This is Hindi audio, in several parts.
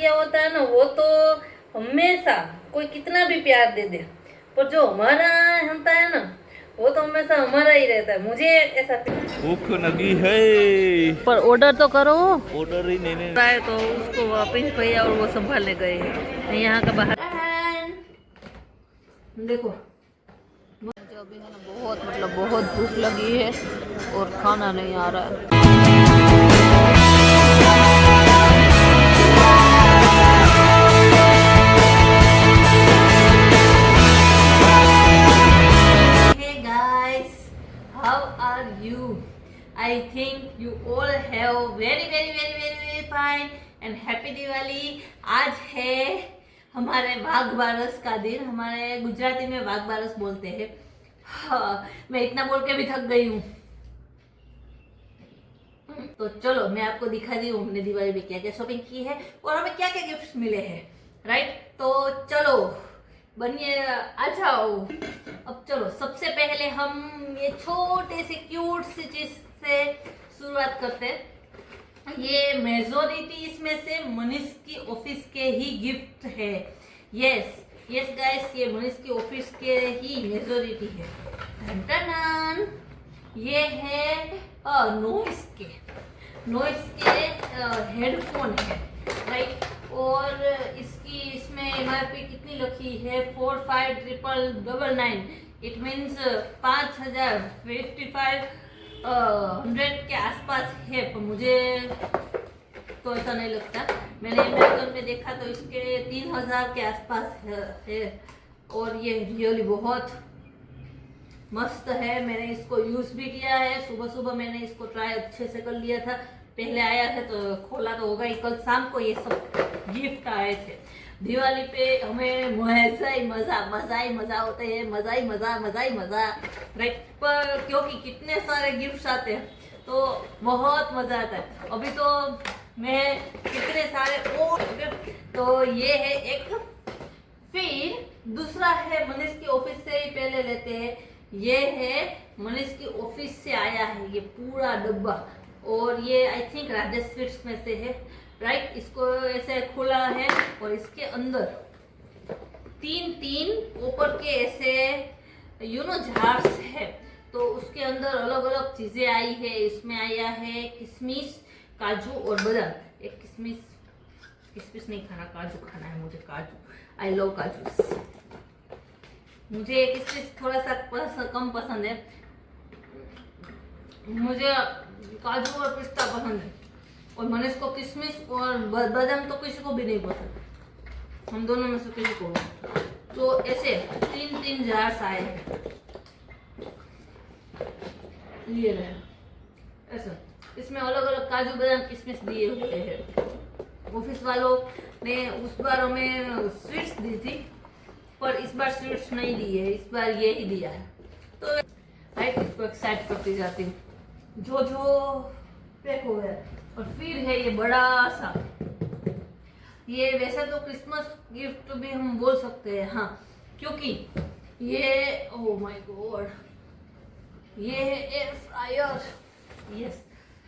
किया होता है ना वो तो हमेशा कोई कितना भी प्यार दे दे, पर जो हमारा होता है ना वो तो हमेशा हमारा ही रहता है। मुझे ऐसा भूख लगी है। पर ऑर्डर तो करो। ऑर्डर ही नहीं है तो उसको वापिस भैया और वो संभालने गए हैं यहाँ का बाहर। देखो मुझे अभी है ना बहुत बहुत भूख लगी है और खाना नहीं आ रहा है। Hey guys, how are you? I think you all have very fine and happy Diwali. आज है हमारे वाघ बारस का दिन। हमारे गुजराती में वाघ बारस बोलते हैं। हाँ, मैं इतना बोल के भी थक गई हूँ। तो चलो मैं आपको दिखा दी हूँ हमने दिवाली में क्या क्या शॉपिंग की है और हमें क्या क्या गिफ्ट्स मिले हैं। राइट, तो चलो बनिए, आ जाओ। अब चलो सबसे पहले हम ये छोटे से क्यूट सी चीज से शुरुआत करते हैं। ये मेजोरिटी इसमें से मनीष की ऑफिस के ही गिफ्ट है। यस यस गाइस, ये मनीष की ऑफिस के ही मेजोरिटी है। टन ये है नॉइस के हेडफोन है। राइट, और इसमें MRP कितनी लिखी है 45,999। इट मीन्स 5,055 के आसपास है, पर मुझे तो ऐसा नहीं लगता। मैंने अमेज़न में देखा तो इसके 3,000 के आसपास है और ये रियली बहुत मस्त है। मैंने इसको यूज भी किया है। सुबह सुबह मैंने इसको ट्राई अच्छे से कर लिया था। पहले आया था तो खोला तो होगा ही। कल शाम को ये सब गिफ्ट आए थे। दिवाली पे हमें मजा ही मजा होते हैं। मजा ही मजा। राइट, पर क्योंकि कितने सारे गिफ्ट आते हैं तो बहुत मजा आता है। अभी तो मैं कितने सारे तो ये है एक, फिर दूसरा है मनीष की ऑफिस से ही पहले लेते हैं। ये है मनीष की ऑफिस से आया है ये पूरा डब्बा, और ये आई थिंक राजेश स्वीट्स में से है। राइट, इसको ऐसे खुला है और इसके अंदर तीन ऊपर के ऐसे जार्स है। तो उसके अंदर अलग अलग चीजें आई है। इसमें आया है किशमिश, काजू और बादाम। एक किशमिश नहीं खाना, काजू खाना है मुझे। काजू, आई लव काजू। मुझे किशमिश थोड़ा सा कम पसंद है। मुझे काजू और पिस्ता पसंद है, और मनीष को किशमिश और बादाम तो किसी को भी नहीं पसंद। हम दोनों में से किसी को। तो ऐसे तीन जार्स आए हैं। ये रहे ऐसा, इसमें अलग अलग काजू बादाम किशमिश दिए हुए हैं। ऑफिस वालों ने उस बार हमें स्वीट्स दी थी, पर इस बार स्वीट्स नहीं दी है, इस बार ये ही दिया है। तो राइट, इसको एक्साइट करती जाती हूँ जो पैक हो गया। और फिर है ये बड़ा सा, ये वैसे तो क्रिसमस गिफ्ट भी हम बोल सकते हैं। हाँ, क्योंकि ये ओह माय गॉड, ये है एयर फ्रायर। यस,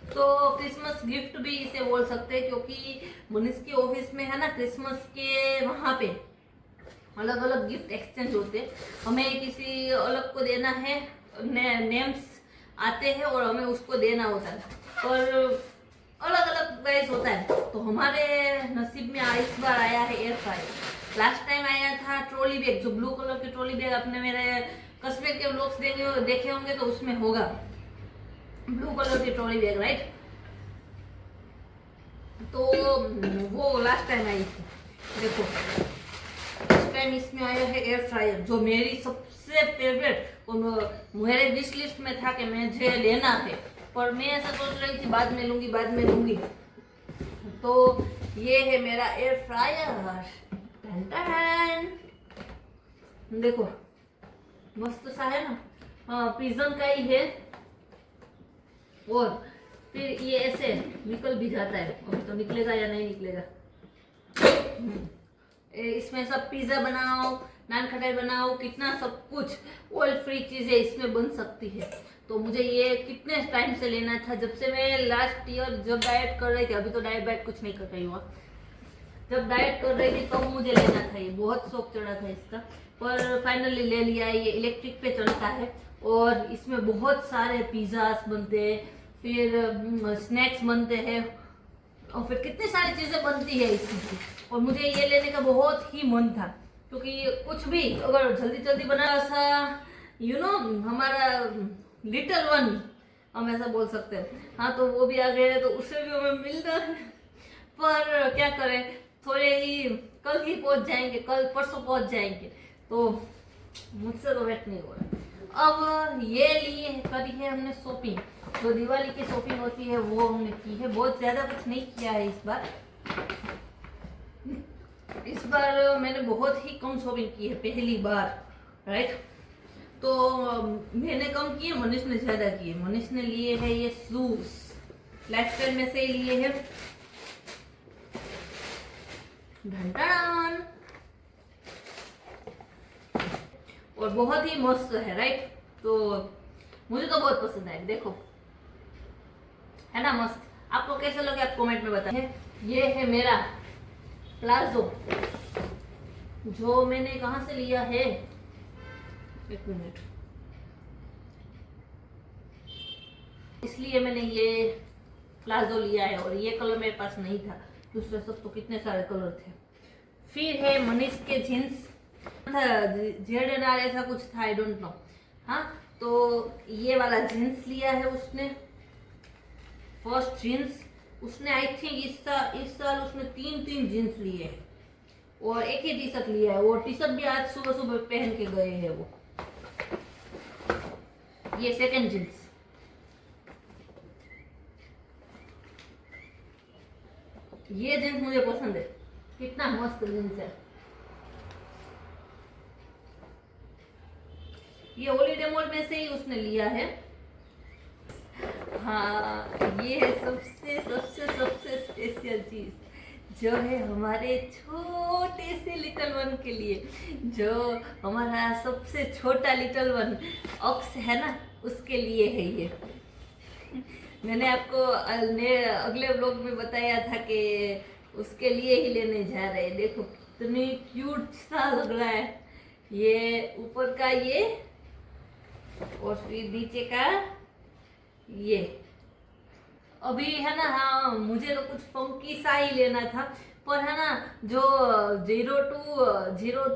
तो क्रिसमस गिफ्ट भी इसे बोल सकते हैं, क्योंकि मनीष के ऑफिस में है ना क्रिसमस के वहां पे अलग अलग गिफ्ट एक्सचेंज होते हैं। हमें किसी अलग को देना है, नेम्स आते हैं और हमें उसको देना होता है, और अलग अलग प्राइस होता है। तो हमारे नसीब में इस बार आया है एयर फ्रायर। लास्ट टाइम आया था ट्रॉली बैग, जो ब्लू कलर की ट्रॉली बैग आपने मेरे कस्बे के व्लॉग्स देखे होंगे तो उसमें होगा ब्लू कलर की ट्रॉली बैग। राइट, तो वो लास्ट टाइम आई थी। देखो इस टाइम इसमें आया है एयर फ्रायर, जो मेरी सबसे फेवरेट और मेरे विश लिस्ट में था कि मुझे लेना है, पर मैं ऐसा सोच रही थी बाद में लूंगी। तो ये है मेरा एयर फ्रायर। देखो मस्त सा है ना। हाँ, पिजन का ही है। और फिर ये ऐसे निकल भी जाता है। अभी तो निकलेगा या नहीं निकलेगा। इसमें सब पिज्जा बनाओ, नान खटाई बनाओ, कितना सब कुछ ऑयल फ्री चीजें इसमें बन सकती है। तो मुझे ये कितने टाइम से लेना था, जब से मैं लास्ट ईयर जब डाइट कर रही थी। अभी तो डाइट कुछ नहीं कर रही हूँ, जब डाइट कर रही थी तब मुझे लेना था, ये बहुत शौक चढ़ा था इसका, पर फाइनली ले लिया। ये इलेक्ट्रिक पे चलता है और इसमें बहुत सारे पिज़्ज़ास बनते हैं, फिर स्नैक्स बनते हैं और फिर कितनी सारी चीज़ें बनती है इसकी। और मुझे ये लेने का बहुत ही मन था, क्योंकि कुछ भी अगर जल्दी जल्दी बना सा हमारा लिटिल वन हम ऐसा बोल सकते हैं। हाँ, तो वो भी आ गए हैं तो उससे भी हमें मिलना है, पर क्या करें, थोड़े ही कल ही पहुंच जाएंगे, कल परसों पहुंच जाएंगे, तो मुझसे तो वेट नहीं हो रहा। अब ये लिए करी है हमने शॉपिंग, जो दिवाली की शॉपिंग होती है वो हमने की है। बहुत ज़्यादा कुछ नहीं किया है इस बार मैंने बहुत ही कम शॉपिंग की है, पहली बार, राइट। तो मैंने कम किए, मनीष ने ज़्यादा किए। मनीष ने लिए हैं ये शूज, लाइफस्टाइल में से ही लिए हैं, ढंटान, और बहुत ही मस्त है, राइट। तो मुझे तो बहुत पसंद है, देखो है ना मस्त। आपको कैसे लगे आप कमेंट में बताएं। ये है मेरा प्लाजो, जो मैंने कहाँ से लिया है, एक मिनट, इसलिए मैंने ये प्लाजो लिया है। और ये कलर मेरे पास नहीं था, दूसरे सब तो कितने सारे कलर थे। फिर है मनीष के जीन्स, ZNR ऐसा कुछ था, आई डोंट नो। हाँ, तो ये वाला जीन्स लिया है उसने, फर्स्ट जीन्स उसने, आई थिंक इस साल उसने 3 जीन्स लिए हैं और एक ही टी शर्ट लिया है। वो टी शर्ट भी आज सुबह सुबह पहन के गए हैं वो। ये सेकंड जीन्स, ये जीन्स मुझे पसंद है, कितना मस्त जीन्स है। ये हॉलीडे मॉल में से ही उसने लिया है। हाँ, ये है सबसे सबसे सबसे स्पेशल चीज, जो है हमारे छोटे से लिटिल वन के लिए, जो हमारा सबसे छोटा लिटिल वन ऑक्स है ना, उसके लिए है ये। मैंने आपको अगले व्लॉग में बताया था कि उसके लिए ही लेने जा रहे हैं। देखो कितनी क्यूट सा लग रहा है, ये ऊपर का ये और फिर नीचे का ये। अभी है ना, हाँ मुझे तो कुछ फंकी सा ही लेना था, पर है ना जो 0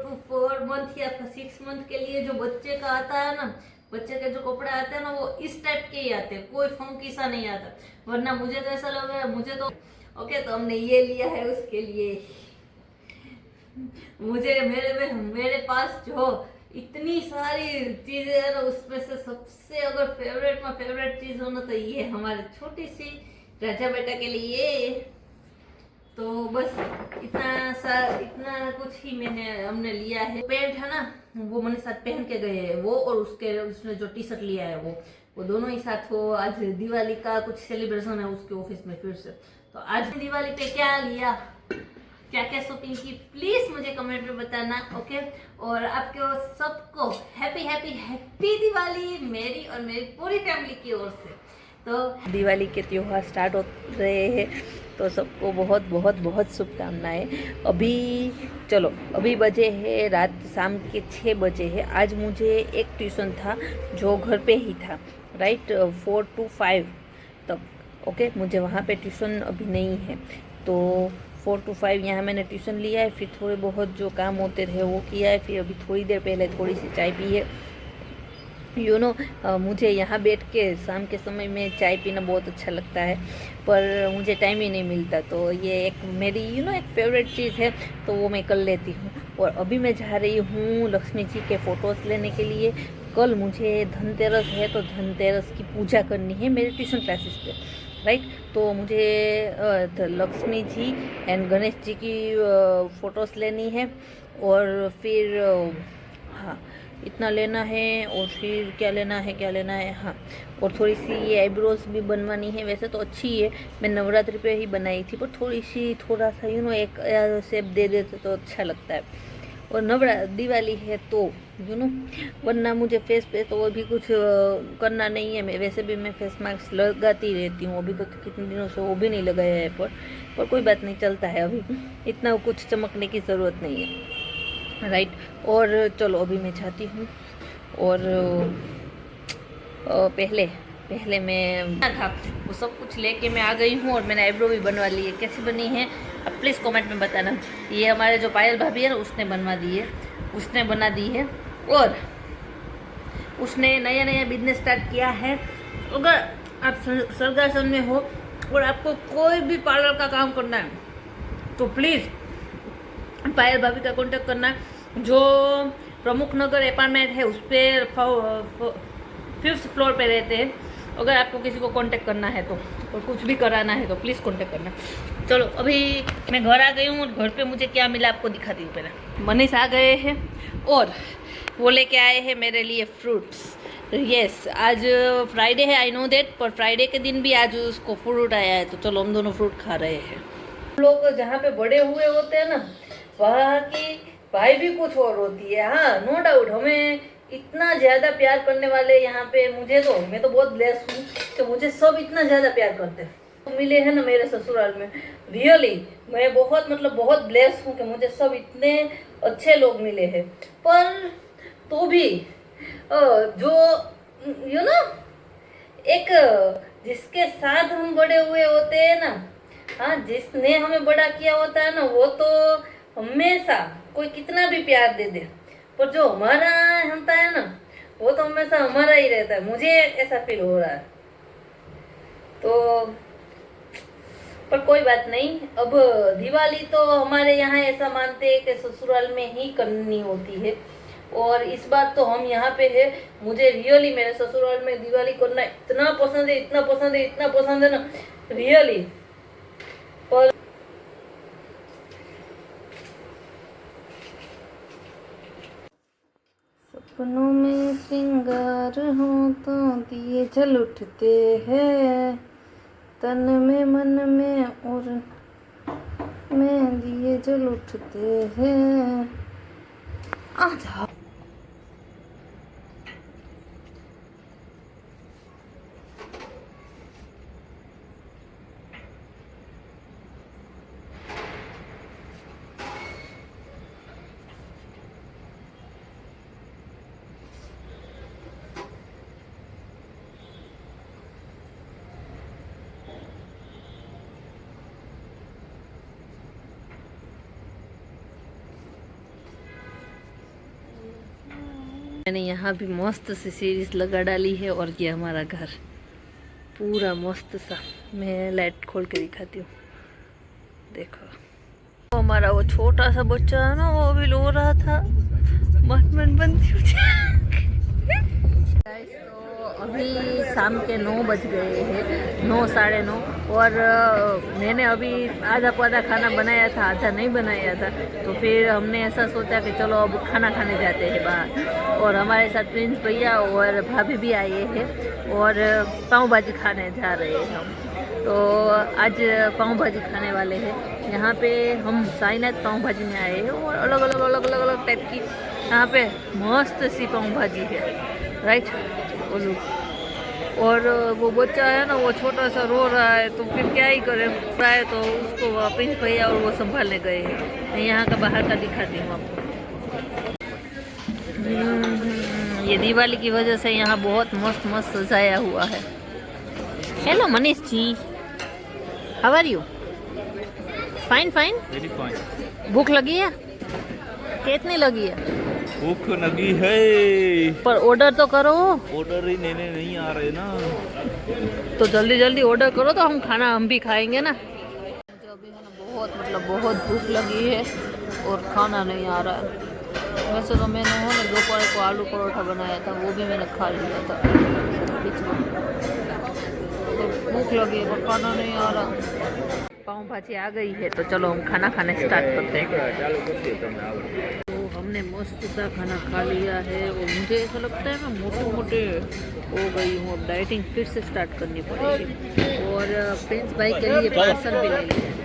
to 4 मंथ या 6 मंथ के लिए जो बच्चे का आता है ना, बच्चे के जो कपड़े आते हैं ना, वो इस टाइप के ही आते हैं, कोई फंकी सा नहीं आता। वरना मुझे तो ऐसा लग रहा है, मुझे तो ओके, तो हमने ये लिया है उसके लिए। मुझे मेरे पास जो इतनी सारी चीजें है ना, उसमें से सबसे अगर फेवरेट में फेवरेट चीज हो ना, तो ये हमारे छोटी सी राजा बेटा के लिए। तो बस इतना कुछ ही हमने लिया है। पैंट है ना, वो मैंने साथ पहन के गए हैं वो, और उसने जो टी शर्ट लिया है वो दोनों ही साथ हो। आज दिवाली का कुछ सेलिब्रेशन है उसके ऑफिस में फिर से, तो आज दिवाली पे क्या लिया, क्या क्या शॉपिंग की, प्लीज मुझे कमेंट में बताना, ओके। और आपको सबको हैप्पी हैप्पी हैप्पी दिवाली मेरी और मेरी पूरी फैमिली की ओर से। तो दिवाली के त्योहार स्टार्ट हो रहे हैं, तो सबको बहुत बहुत बहुत शुभकामनाएं। अभी बजे है रात, शाम के 6 बजे है। आज मुझे एक ट्यूशन था जो घर पे ही था, राइट, 4 to 5 तक, ओके। मुझे वहाँ पे ट्यूशन अभी नहीं है, तो 4 to 5 यहाँ मैंने ट्यूशन लिया है। फिर थोड़े बहुत जो काम होते रहे वो किया है। फिर अभी थोड़ी देर पहले थोड़ी सी चाय पी है। मुझे यहाँ बैठ के शाम के समय में चाय पीना बहुत अच्छा लगता है, पर मुझे टाइम ही नहीं मिलता। तो ये एक मेरी एक फेवरेट चीज़ है, तो वो मैं कर लेती हूँ। और अभी मैं जा रही हूँ लक्ष्मी जी के फ़ोटोज़ लेने के लिए। कल मुझे धनतेरस है, तो धनतेरस की पूजा करनी है मेरे ट्यूशन क्लासेस पे, राइट। तो मुझे लक्ष्मी जी एंड गणेश जी की फ़ोटोज़ लेनी है। और फिर हाँ, इतना लेना है। और फिर क्या लेना है, हाँ, और थोड़ी सी ये आईब्रोज भी बनवानी है। वैसे तो अच्छी है, मैं नवरात्रि पे ही बनाई थी, पर थोड़ा सा एक शेप दे देते तो अच्छा लगता है। और नवरा दिवाली है तो यू नो, वरना मुझे फेस पे तो अभी कुछ करना नहीं है। मैं वैसे भी मैं फेस मास्क लगाती रहती हूँ, अभी तो कितने दिनों से वो भी नहीं लगाया है, पर कोई बात नहीं, चलता है अभी, इतना कुछ चमकने की ज़रूरत नहीं है, राइट। और चलो अभी मैं जाती हूँ और पहले मैं था वो सब कुछ लेके मैं आ गई हूँ और मैंने आईब्रो भी बनवा ली है। कैसी बनी है अब प्लीज़ कमेंट में बताना। ये हमारे जो पायल भाभी है ना उसने बनवा दी है, उसने बना दी है और उसने नया नया बिजनेस स्टार्ट किया है। अगर आप सरगासन में हो और आपको कोई भी पार्लर का काम करना है तो प्लीज़ पायल भाभी का कॉन्टेक्ट करना, जो प्रमुख नगर अपार्टमेंट है उस पर 5th फ्लोर पे रहते हैं। अगर आपको किसी को कांटेक्ट करना है तो और कुछ भी कराना है तो प्लीज़ कांटेक्ट करना। चलो अभी मैं घर आ गई हूँ और घर पे मुझे क्या मिला आपको दिखाती हूँ। पहले मनीष आ गए हैं और वो लेके आए हैं मेरे लिए फ्रूट्स। यस आज फ्राइडे है, आई नो दैट, पर फ्राइडे के दिन भी आज उसको फ्रूट आया है, तो चलो हम दोनों फ्रूट खा रहे हैं। लोग जहाँ पे बड़े हुए होते हैं ना वहाँ की भाई भी कुछ और होती है। हाँ नो डाउट, हमें इतना ज़्यादा प्यार करने वाले यहाँ पे मैं तो बहुत ब्लेस हूँ कि मुझे सब इतना ज़्यादा प्यार करते हैं। तो मिले हैं ना मेरे ससुराल में, रियली मैं बहुत ब्लेस हूँ कि मुझे सब इतने अच्छे लोग मिले हैं। पर तो भी जो यू नो एक जिसके साथ हम बड़े हुए होते हैं ना, हाँ जिसने हमें बड़ा किया होता है ना, वो तो हमेशा कोई कितना भी प्यार दे दे, पर जो हमारा होता है ना वो तो हमेशा हमारा ही रहता है। मुझे ऐसा फील हो रहा है। तो पर कोई बात नहीं, अब दिवाली तो हमारे यहाँ ऐसा मानते हैं कि ससुराल में ही करनी होती है और इस बार तो हम यहाँ पे है। मुझे रियली मेरे ससुराल में दिवाली करना इतना पसंद है ना रियली। पर सपनों में श्रृंगार हो तो दिए जल उठते हैं, तन में मन में और में दिए जल उठते हैं। आजा मैंने यहाँ भी मस्त सी सीरीज लगा डाली है और ये हमारा घर पूरा मस्त सा। मैं लाइट खोल के दिखाती हूँ, देखो तो हमारा वो छोटा सा बच्चा है ना वो भी रो रहा था, मन बनती हूँ। तो अभी शाम के 9 बज गए हैं, 9 साढ़े 9, और मैंने अभी आधा पौधा खाना बनाया था, आधा नहीं बनाया था। तो फिर हमने ऐसा सोचा कि चलो अब खाना खाने जाते हैं बाहर, और हमारे साथ प्रिंस भैया और भाभी भी आए हैं और पाव भाजी खाने जा रहे हैं हम। तो आज पाव भाजी खाने वाले हैं। यहाँ पे हम साईनाथ पाव भाजी में आए हैं और अलग अलग टाइप की यहाँ पे मस्त सी पाव भाजी है, राइट। और वो बच्चा है ना वो छोटा सा रो रहा है, तो फिर क्या ही करें, है तो उसको प्रिंस भैया और वो संभालने गए हैं। मैं यहाँ का बाहर का दिखाती हूँ आपको। ये दिवाली की वजह से यहाँ बहुत मस्त सजाया हुआ है। Hello Manish ji, how are you? Fine very fine. भूख लगी है? कितनी लगी है? भूख लगी है, पर ऑर्डर तो करो। ऑर्डर ही नहीं आ रहे ना, तो जल्दी ऑर्डर करो तो हम भी खाएंगे ना। मुझे अभी है ना बहुत भूख लगी है और खाना नहीं आ रहा है। वैसे तो मैंने है ना दोपहर को आलू परोठा बनाया था, वो भी मैंने खा लिया था बीच में। तो भूख लगी है पर खाना नहीं आ रहा। पाव भाजी आ गई है तो चलो हम खाना खाने स्टार्ट करते हैं। तो हमने मस्त सा खाना खा लिया है और मुझे ऐसा लगता है ना मोटे हो गई हूँ। अब डाइटिंग फिर से स्टार्ट करनी पड़ेगी। और प्रिंस भाई के लिए पार्सल भी ले लिया।